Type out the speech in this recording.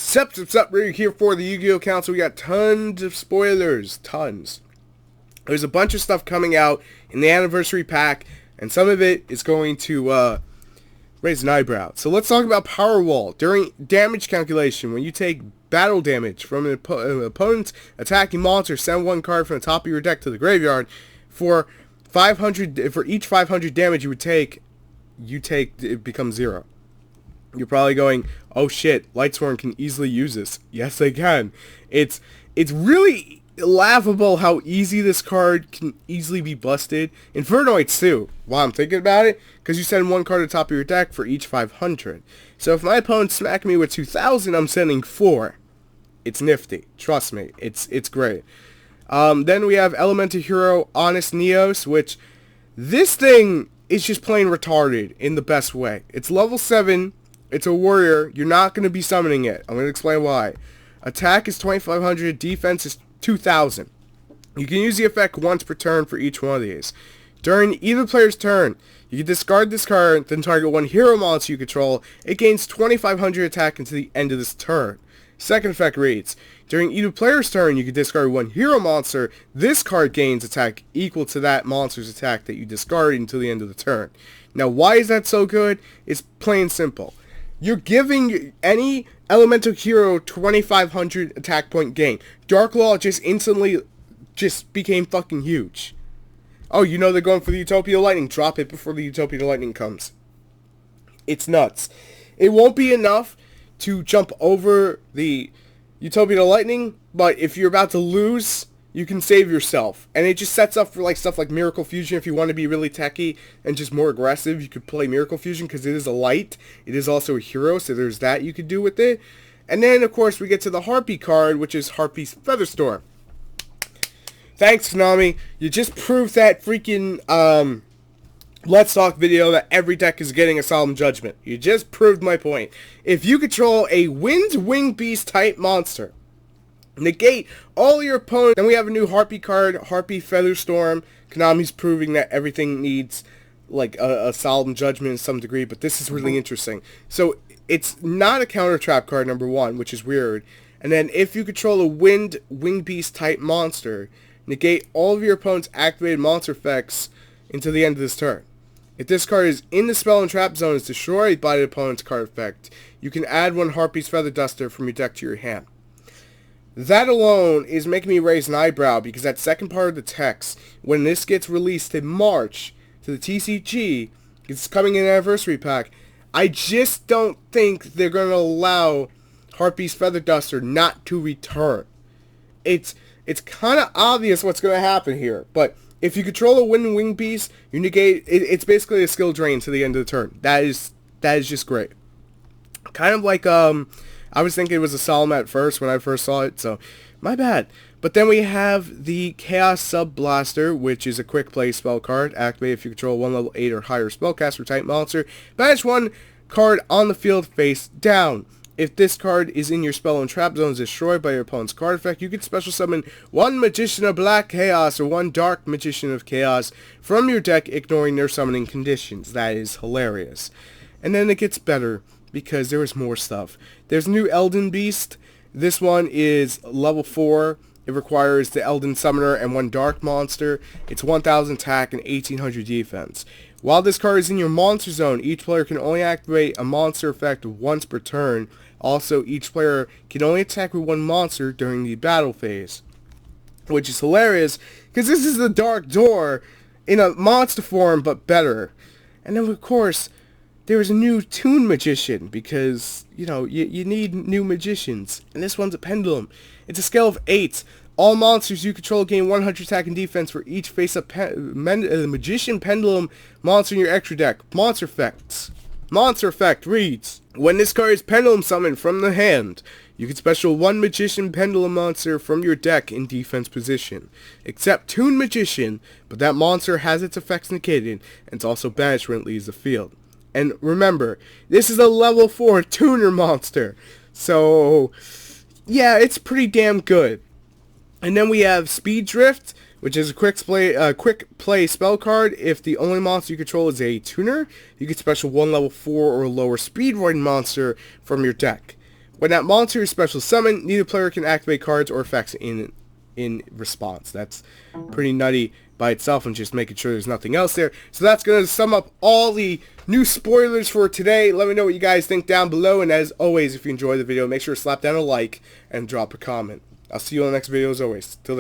Sup, we're here for the Yu-Gi-Oh! Council. We got tons of spoilers, tons. There's a bunch of stuff coming out in the anniversary pack, and some of it is going to raise an eyebrow. So let's talk about Power Wall. During damage calculation, when you take battle damage from an opponent's attacking monster, send one card from the top of your deck to the graveyard. For each 500 damage you take, it becomes 0. You're probably going, oh shit, Lightsworn can easily use this. Yes, they can. It's really laughable how easy this card can easily be busted. Infernoids too, while I'm thinking about it, because you send one card to the top of your deck for each 500. So if my opponent smacked me with 2,000, I'm sending 4. It's nifty. Trust me, it's great. Then we have Elemental Hero Honest Neos, which this thing is just plain retarded in the best way. It's level 7. It's a warrior. You're not going to be summoning it. I'm going to explain why. Attack is 2,500. Defense is 2,000. You can use the effect once per turn for each one of these. During either player's turn, you can discard this card, then target one hero monster you control. It gains 2,500 attack until the end of this turn. Second effect reads, during either player's turn, you can discard one hero monster. This card gains attack equal to that monster's attack that you discarded until the end of the turn. Now, why is that so good? It's plain simple. You're giving any elemental hero 2,500 attack point gain. Dark Law just instantly became fucking huge. Oh, you know they're going for the Utopia Lightning. Drop it before the Utopia Lightning comes. It's nuts. It won't be enough to jump over the Utopia Lightning, but if you're about to lose, you can save yourself. And it just sets up for stuff like Miracle Fusion. If you want to be really techy and just more aggressive, you could play Miracle Fusion because it is a light. It is also a hero, so there's that you could do with it. And then, of course, we get to the Harpie card, which is Harpie's Featherstorm. Thanks, Konami. You just proved that freaking Let's Talk video that every deck is getting a Solemn Judgment. You just proved my point. If you control a Wing Beast type monster, negate all your opponents. Then we have a new Harpie card, Harpie Featherstorm. Konami's proving that everything needs a solemn judgment in some degree, but this is really interesting. So it's not a counter trap card, number 1, which is weird. And then if you control a Wing Beast type monster, negate all of your opponent's activated monster effects until the end of this turn. If this card is in the spell and trap zone, it's destroyed by the opponent's card effect. You can add one Harpie's Feather Duster from your deck to your hand. That alone is making me raise an eyebrow, because that second part of the text, when this gets released in March to the TCG, it's coming in an anniversary pack, I just don't think they're going to allow Harpie's Feather Duster not to return. It's kind of obvious what's going to happen here, but if you control a Wing Beast, you negate, it's basically a skill drain to the end of the turn. That is just great. Kind of like, I was thinking it was a Solemn at first when I first saw it, so my bad. But then we have the Chaos Sub Blaster, which is a quick play spell card. Activate if you control one level 8 or higher spellcaster type monster. Banish one card on the field face down. If this card is in your spell and trap zone, is destroyed by your opponent's card effect, you can special summon one Magician of Black Chaos or one Dark Magician of Chaos from your deck, ignoring their summoning conditions. That is hilarious. And then it gets better, because there is more stuff. There's a new Eldon Beast. This one is level 4. It requires the Eldon Summoner and one Dark Monster. It's 1,000 attack and 1,800 defense. While this card is in your monster zone, each player can only activate a monster effect once per turn. Also, each player can only attack with one monster during the battle phase. Which is hilarious, because this is the Dark Door in a monster form, but better. And then, of course, there is a new Toon Magician, because, you need new magicians. And this one's a Pendulum. It's a scale of 8. All monsters you control gain 100 attack and defense for each face-up Magician Pendulum monster in your extra deck. Monster effects. Monster effect reads, when this card is Pendulum summoned from the hand, you can special one Magician Pendulum monster from your deck in defense position. Except Toon Magician, but that monster has its effects negated, and it's also banished when it leaves the field. And remember, this is a level 4 tuner monster. So, yeah, it's pretty damn good. And then we have Speed Drift, which is a quick play spell card. If the only monster you control is a tuner, you can special one level 4 or lower Speedroid monster from your deck. When that monster is special summoned, neither player can activate cards or effects in response. That's pretty nutty by itself, and just making sure there's nothing else there. So that's going to sum up all the new spoilers for today. Let me know what you guys think down below, and as always, if you enjoyed the video, make sure to slap down a like and drop a comment. I'll see you on the next video as always. Till then.